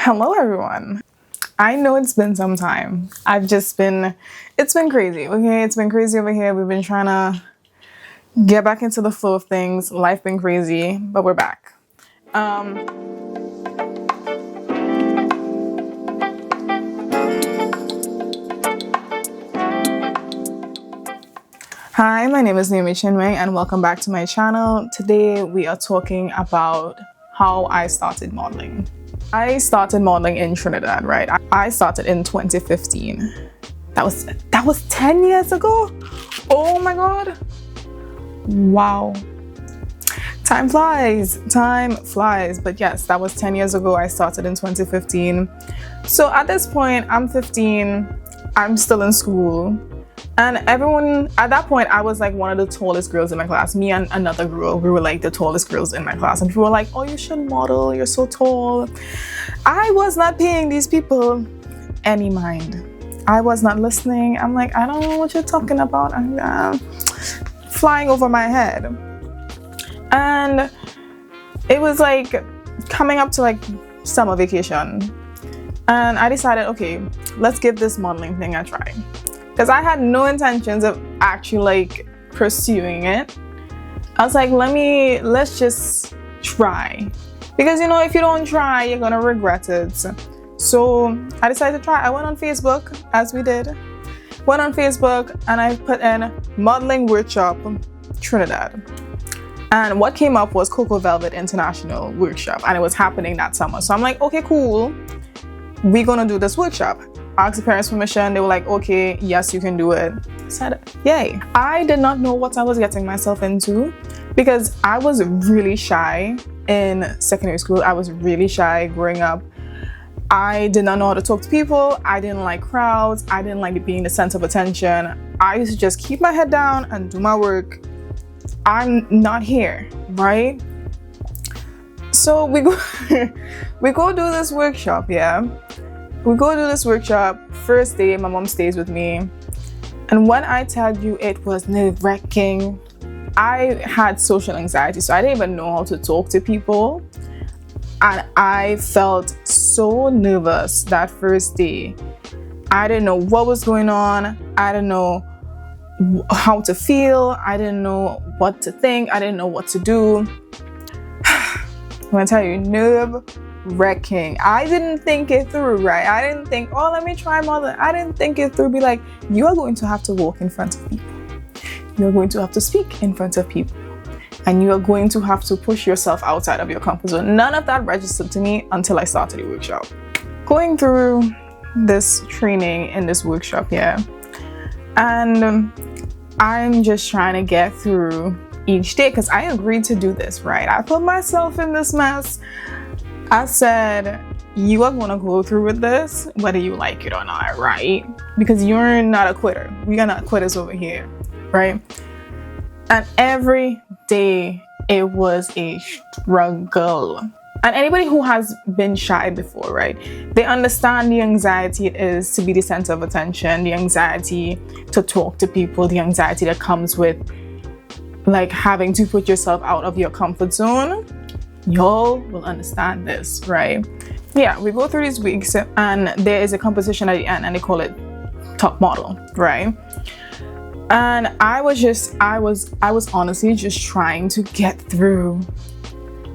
Hello everyone. I know it's been some time. It's been crazy, okay? It's been crazy over here. We've been trying to get back into the flow of things. Life been crazy, but we're back. Hi, my name is Naomi and welcome back to my channel. Today we are talking about how I started modeling. I started modeling in Trinidad, right? I started in 2015. That was 10 years ago? Oh my god. Wow. Time flies. But yes, that was 10 years ago. I started in 2015. So at this point, I'm 15. I'm still in school. And everyone, at that point, I was like one of the tallest girls in my class. Me and another girl, we were like the tallest girls in my class. And people were like, oh, you should model, you're so tall. I was not paying these people any mind. I was not listening. I'm like, I don't know what you're talking about. I'm flying over my head. And it was like coming up to like summer vacation. And I decided, okay, let's give this modeling thing a try. Because I had no intentions of actually like pursuing it. I was like, let's just try. Because if you don't try, you're gonna regret it. So I decided to try. I went on Facebook, as we did. Went on Facebook and I put in modeling workshop Trinidad. And what came up was Cocoa Velvet International Workshop. And it was happening that summer. So I'm like, okay, cool. We're gonna do this workshop. Asked the parents' permission. They were like, okay, yes, you can do it. I said, yay. I did not know what I was getting myself into because I was really shy in secondary school. I was really shy growing up. I did not know how to talk to people. I didn't like crowds. I didn't like being the center of attention. I used to just keep my head down and do my work. I'm not here, right? So we go do this workshop, yeah? We go do this workshop. First day, my mom stays with me. And when I tell you it was nerve-wracking, I had social anxiety, so I didn't even know how to talk to people. And I felt so nervous that first day. I didn't know what was going on. I didn't know how to feel. I didn't know what to think. I didn't know what to do. I'm gonna tell you, nerve-wracking. I didn't think it through, right? I didn't think, oh, let me try modeling. I didn't think it through. Be like, you are going to have to walk in front of people. You are going to have to speak in front of people. And you are going to have to push yourself outside of your comfort zone. None of that registered to me until I started the workshop. Going through this training in this workshop, yeah. And I'm just trying to get through each day because I agreed to do this, right? I put myself in this mess. I said, you are going to go through with this, whether you like it or not, right? Because you're not a quitter. We are not quitters over here, right? And every day it was a struggle. And anybody who has been shy before, right? They understand the anxiety it is to be the center of attention, the anxiety to talk to people, the anxiety that comes with like having to put yourself out of your comfort zone. Y'all will understand this, right? Yeah, we go through these weeks and there is a competition at the end and they call it top model, right? And I was honestly just trying to get through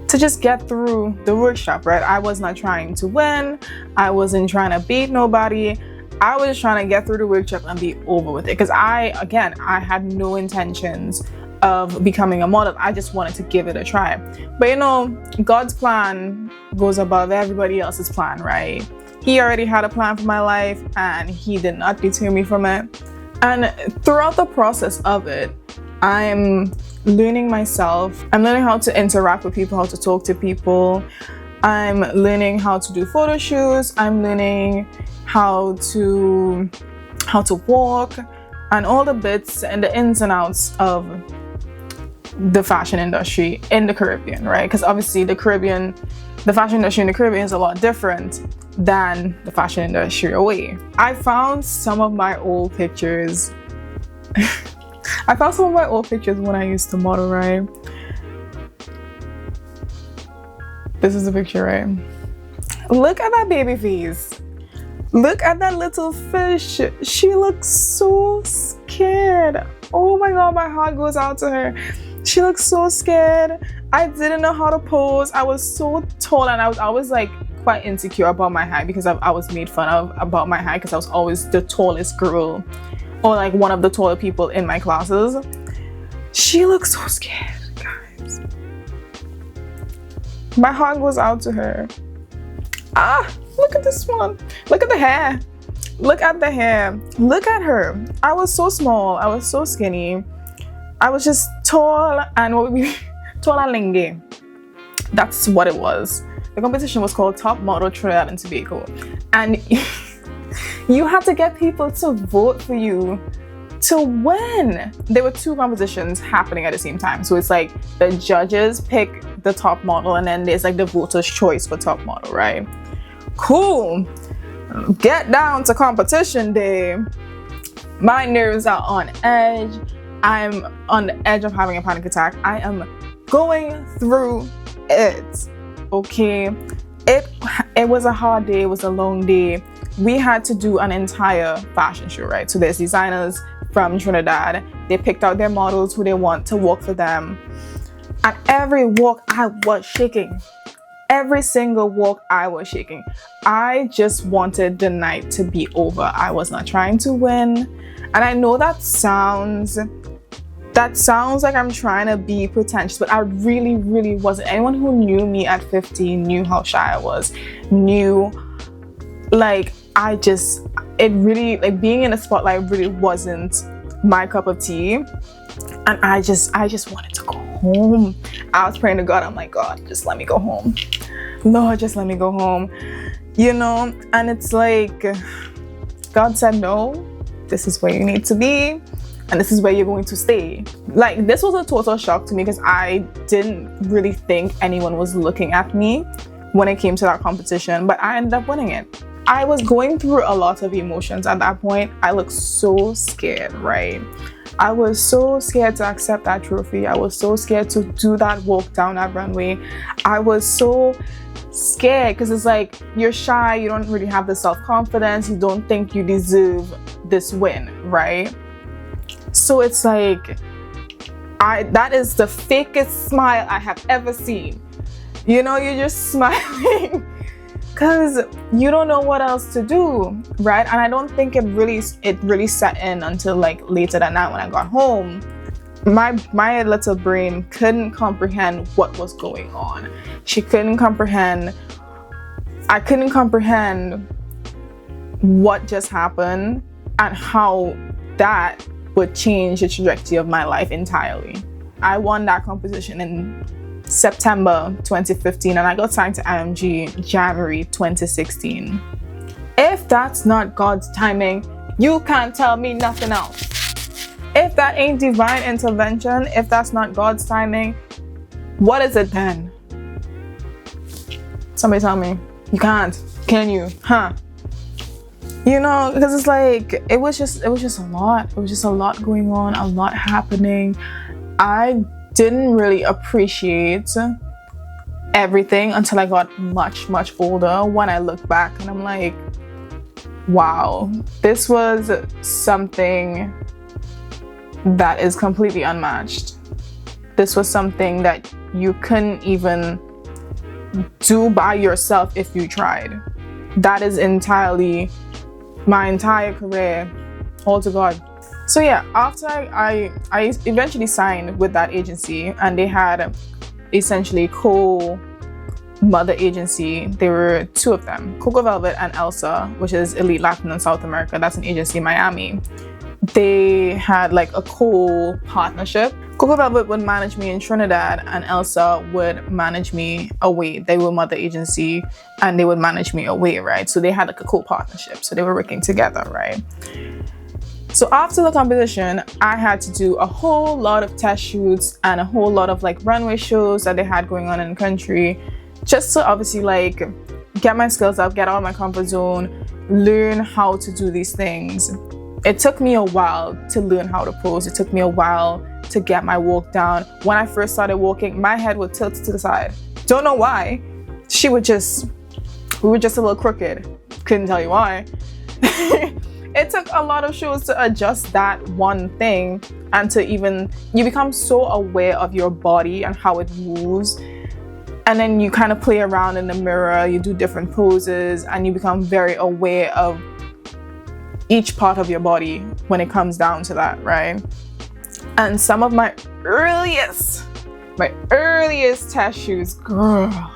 the workshop, right? I was not trying to win. I wasn't trying to beat nobody. I was just trying to get through the workshop and be over with it. Because I had no intentions of becoming a model. I just wanted to give it a try. But God's plan goes above everybody else's plan, right? He already had a plan for my life and he did not deter me from it. And throughout the process of it, I'm learning myself. I'm learning how to interact with people, how to talk to people. I'm learning how to do photo shoots. I'm learning how to walk and all the bits and the ins and outs of the fashion industry in the Caribbean, right? Because obviously the fashion industry in the Caribbean is a lot different than the fashion industry away. I found some of my old pictures. When I used to model, right? This is a picture, right? Look at that baby face. Look at that little fish. She looks so scared. Oh my God, my heart goes out to her. She looks so scared. I didn't know how to pose. I was so tall, and I was like quite insecure about my height because I was made fun of about my height because I was always the tallest girl, or like one of the taller people in my classes. She looks so scared, guys. My heart goes out to her. Look at this one. Look at the hair. Look at the hair. Look at her. I was so small. I was so skinny. I was just tall and tall and lingy. That's what it was. The competition was called Top Model Trinidad and Tobago, and you had to get people to vote for you to win. There were 2 competitions happening at the same time, so it's like the judges pick the top model, and then there's like the voters' choice for top model, right? Cool. Get down to competition day. My nerves are on edge. I'm on the edge of having a panic attack. I am going through it. Okay, it was a hard day. It was a long day. We had to do an entire fashion show, right? So there's designers from Trinidad. They picked out their models who they want to walk for them. At every walk, I was shaking. Every single walk, I was shaking. I just wanted the night to be over. I was not trying to win. And I know that sounds like I'm trying to be pretentious, but I really, really wasn't. Anyone who knew me at 15 knew how shy I was, knew like it really, like being in the spotlight really wasn't my cup of tea. And I just wanted to go home. I was praying to God. I'm like, God, just let me go home. Lord, just let me go home. You know, and it's like, God said, no, this is where you need to be. And this is where you're going to stay. Like, this was a total shock to me because I didn't really think anyone was looking at me when it came to that competition, but I ended up winning it. I was going through a lot of emotions at that point. I looked so scared, right? I was so scared to accept that trophy. I was so scared to do that walk down that runway. I was so scared because it's like, you're shy, you don't really have the self-confidence, you don't think you deserve this win, right? So it's like, that is the fakest smile I have ever seen. You know, you're just smiling because you don't know what else to do, right? And I don't think it really set in until like later that night when I got home. My little brain couldn't comprehend what was going on. She couldn't comprehend. I couldn't comprehend what just happened and how that would change the trajectory of my life entirely. I won that competition in September 2015 and I got signed to IMG January 2016. If that's not God's timing, you can't tell me nothing else. If that ain't divine intervention, if that's not God's timing, what is it then? Somebody tell me. You can't. Can you? Huh? You know, because it's like, it was just a lot. It was just a lot going on, a lot happening. I didn't really appreciate everything until I got much, much older, when I look back and I'm like, wow, this was something that is completely unmatched. This was something that you couldn't even do by yourself if you tried. That is entirely my entire career, all to God. So yeah, after I eventually signed with that agency, and they had essentially co-mother agency. There were 2 of them, Coco Velvet and Elsa, which is Elite Latin in South America. That's an agency in Miami. They had like a co-partnership. Coco Velvet would manage me in Trinidad and Elsa would manage me away. They were mother agency and they would manage me away, right? So they had like a co-partnership. So they were working together, right? So after the competition, I had to do a whole lot of test shoots and a whole lot of like runway shows that they had going on in the country, just to obviously like get my skills up, get out of my comfort zone, learn how to do these things. It took me a while to learn how to pose. It took me a while to get my walk down. When I first started walking, my head would tilt to the side. Don't know why. She would just we were just a little crooked. Couldn't tell you why. It took a lot of shows to adjust that one thing, and to even, you become so aware of your body and how it moves. And then you kind of play around in the mirror, you do different poses, and you become very aware of each part of your body when it comes down to that, right? And some of my earliest test shoots, girl.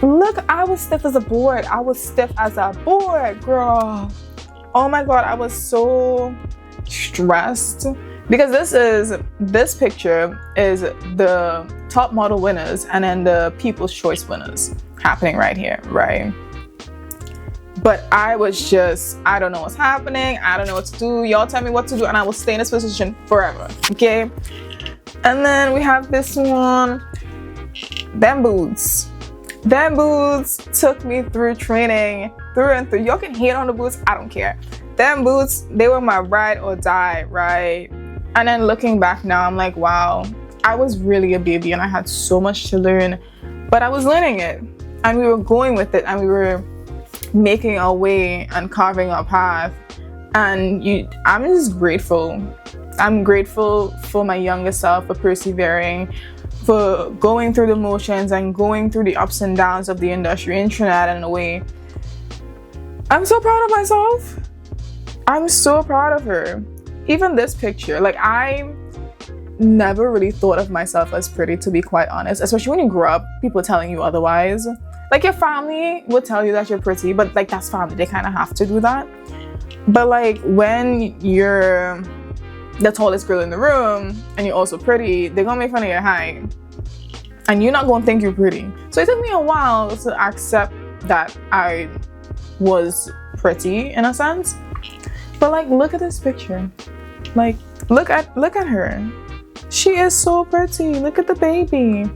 Look, I was stiff as a board. Girl. Oh my God, I was so stressed because this picture is the top model winners and then the People's Choice winners happening right here, right? But I was just, I don't know what's happening. I don't know what to do. Y'all tell me what to do and I will stay in this position forever, okay? And then we have this one, them boots. Them boots took me through training, through and through. Y'all can hate on the boots, I don't care. Them boots, they were my ride or die, right? And then looking back now, I'm like, wow, I was really a baby and I had so much to learn, but I was learning it and we were going with it and we were making our way and carving our path. And I'm just grateful. I'm grateful for my younger self for persevering, for going through the motions and going through the ups and downs of the industry in Trinidad in a way. I'm so proud of myself. I'm so proud of her. Even this picture, like I never really thought of myself as pretty, to be quite honest, especially when you grow up, people telling you otherwise. Like your family would tell you that you're pretty, but like that's family, they kind of have to do that. But like when you're the tallest girl in the room and you're also pretty, they're gonna make fun of your height and you're not gonna think you're pretty. So it took me a while to accept that I was pretty in a sense. But like, look at this picture. Like, look at her. She is so pretty. Look at the baby.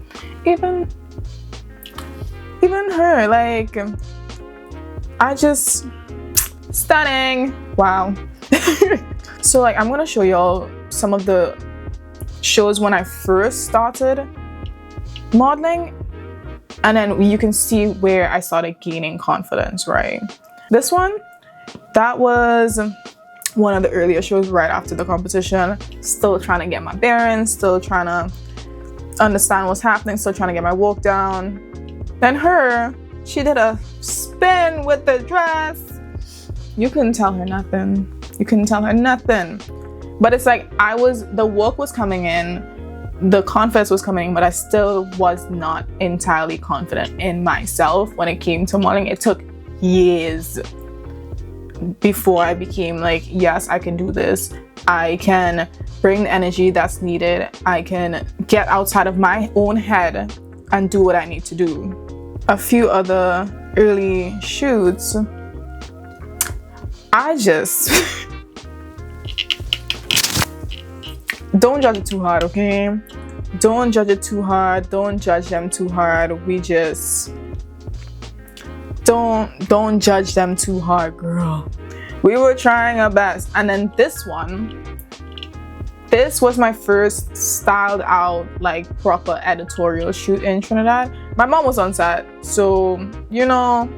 Even her, like, I just, stunning. Wow. So like, I'm gonna show y'all some of the shows when I first started modeling, and then you can see where I started gaining confidence, right? This one, that was one of the earlier shows right after the competition. Still trying to get my bearings, still trying to understand what's happening, still trying to get my walk down. Then her, she did a spin with the dress. You couldn't tell her nothing. But it's like the work was coming in, the confidence was coming in, but I still was not entirely confident in myself when it came to modeling. It took years before I became like, yes, I can do this. I can bring the energy that's needed. I can get outside of my own head and do what I need to do. A few other early shoots, I just don't judge it too hard, okay? Don't judge it too hard. Don't judge them too hard. We just don't judge them too hard, girl. We were trying our best. And then this was my first styled out, like, proper editorial shoot in Trinidad. My mom was on set, so you know,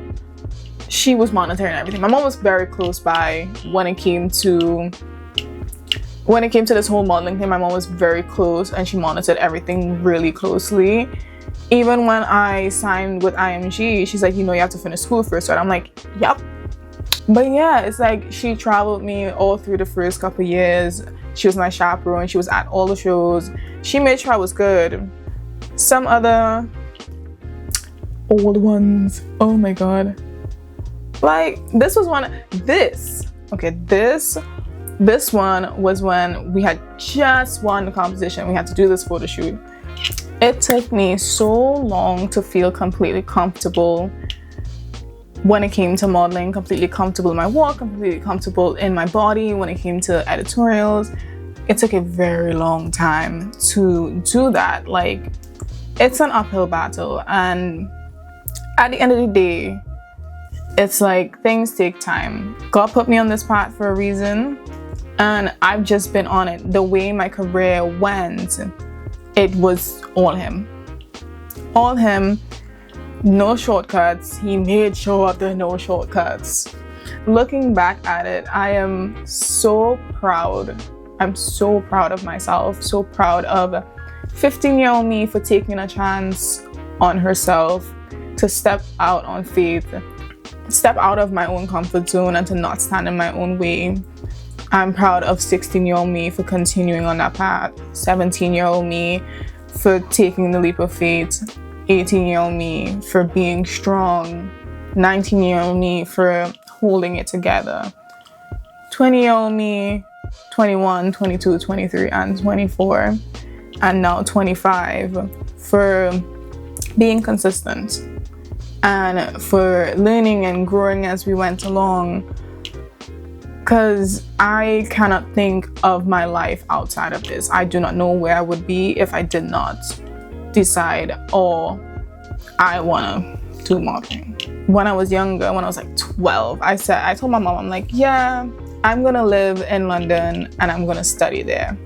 she was monitoring everything. My mom was very close by when it came to this whole modeling thing. My mom was very close and she monitored everything really closely. Even when I signed with IMG, she's like, you know, you have to finish school first, right? I'm like, yep. But yeah, it's like she traveled me all through the first couple years. She was my chaperone. She was at all the shows. She made sure I was good. Some other old ones, oh my God. Like, this was one, this one was when we had just won the competition. We had to do this photo shoot. It took me so long to feel completely comfortable when it came to modeling, completely comfortable in my walk, completely comfortable in my body. When it came to editorials, it took a very long time to do that. Like, it's an uphill battle, and at the end of the day, it's like things take time. God put me on this path for a reason, and I've just been on it. The way my career went, it was all him. No shortcuts. He made sure there are no shortcuts. Looking back at it, I am so proud. I'm so proud of myself, so proud of 15-year-old me for taking a chance on herself, to step out on faith, step out of my own comfort zone and to not stand in my own way. I'm proud of 16-year-old me for continuing on that path, 17-year-old me for taking the leap of faith, 18-year-old me for being strong, 19-year-old me for holding it together, 20-year-old me, 21, 22, 23, and 24, and now 25 for being consistent and for learning and growing as we went along. Because I cannot think of my life outside of this. I do not know where I would be if I did not decide, I want to do modeling. When I was younger, when I was like 12, I told my mom, I'm like, yeah, I'm gonna live in London and I'm gonna study there.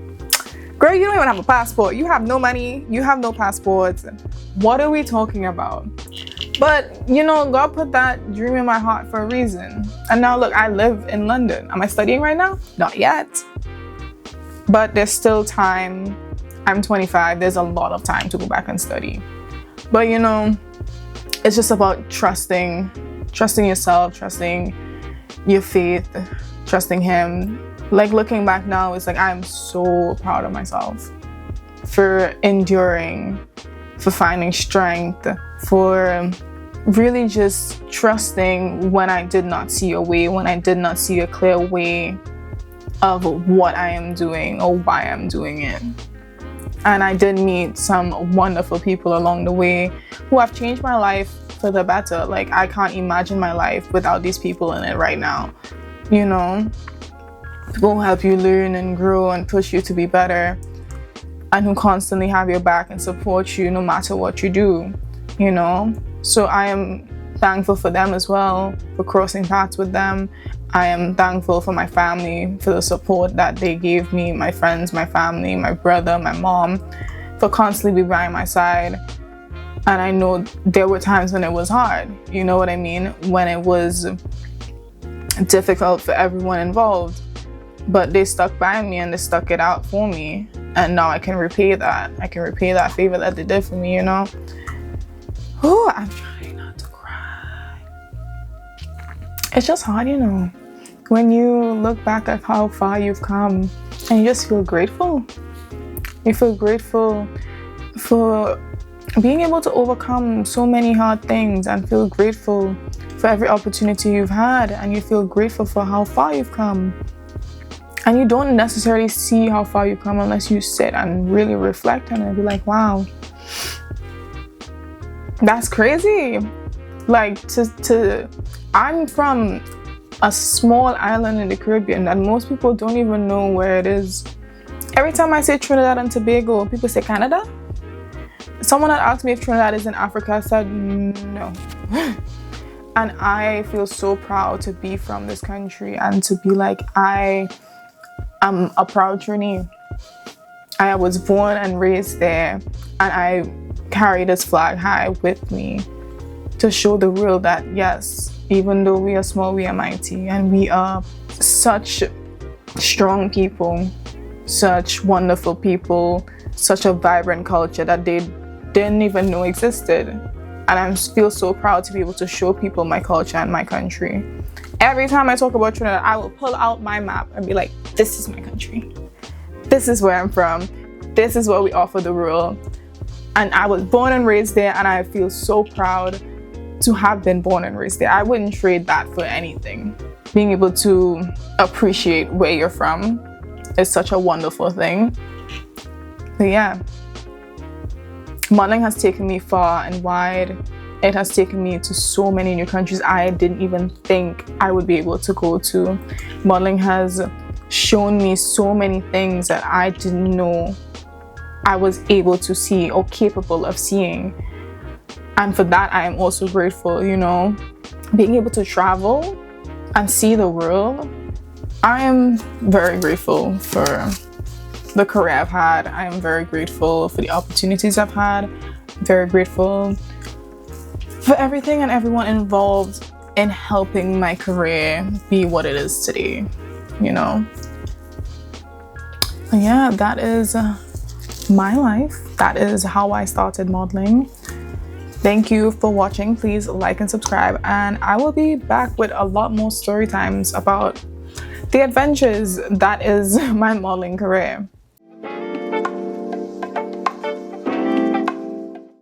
Girl, you don't even have a passport. You have no money. You have no passport. What are we talking about? But, God put that dream in my heart for a reason. And now look, I live in London. Am I studying right now? Not yet. But there's still time. I'm 25. There's a lot of time to go back and study. But, it's just about trusting yourself, trusting your faith, trusting Him. Like, looking back now, it's like I'm so proud of myself for enduring, for finding strength, for really just trusting when I did not see a way, when I did not see a clear way of what I am doing or why I'm doing it. And I did meet some wonderful people along the way who have changed my life for the better. Like, I can't imagine my life without these people in it right now. People who help you learn and grow and push you to be better, and who constantly have your back and support you no matter what you do, So I am thankful for them as well, for crossing paths with them. I am thankful for my family, for the support that they gave me, my friends, my family, my brother, my mom, for constantly being by my side. And I know there were times when it was hard, you know what I mean? When it was difficult for everyone involved. But they stuck by me and they stuck it out for me. And now I can repay that. I can repay that favor that they did for me, Oh, I'm trying not to cry. It's just hard, when you look back at how far you've come and you just feel grateful. You feel grateful for being able to overcome so many hard things, and feel grateful for every opportunity you've had, and you feel grateful for how far you've come. And you don't necessarily see how far you've come unless you sit and really reflect on it and be like, wow, that's crazy. Like, I'm from a small island in the Caribbean that most people don't even know where it is. Every time I say Trinidad and Tobago, people say Canada. Someone had asked me if Trinidad is in Africa. I said no. And I feel so proud to be from this country and to be like, I'm a proud Trini. I was born and raised there, and I carry this flag high with me to show the world that yes, even though we are small, we are mighty, and we are such strong people, such wonderful people, such a vibrant culture that they didn't even know existed. And I feel so proud to be able to show people my culture and my country. Every time I talk about Trinidad, I will pull out my map and be like, this is my country. This is where I'm from. This is what we offer the world. And I was born and raised there, and I feel so proud to have been born and raised there. I wouldn't trade that for anything. Being able to appreciate where you're from is such a wonderful thing. But yeah, modeling has taken me far and wide. It has taken me to so many new countries I didn't even think I would be able to go to. Modeling has shown me so many things that I didn't know I was able to see or capable of seeing. And for that, I am also grateful, being able to travel and see the world. I am very grateful for the career I've had. I am very grateful for the opportunities I've had. Very grateful for everything and everyone involved in helping my career be what it is today, you know. But yeah, that is my life. That is how I started modeling. Thank you for watching. Please like and subscribe, and I will be back with a lot more story times about the adventures that is my modeling career.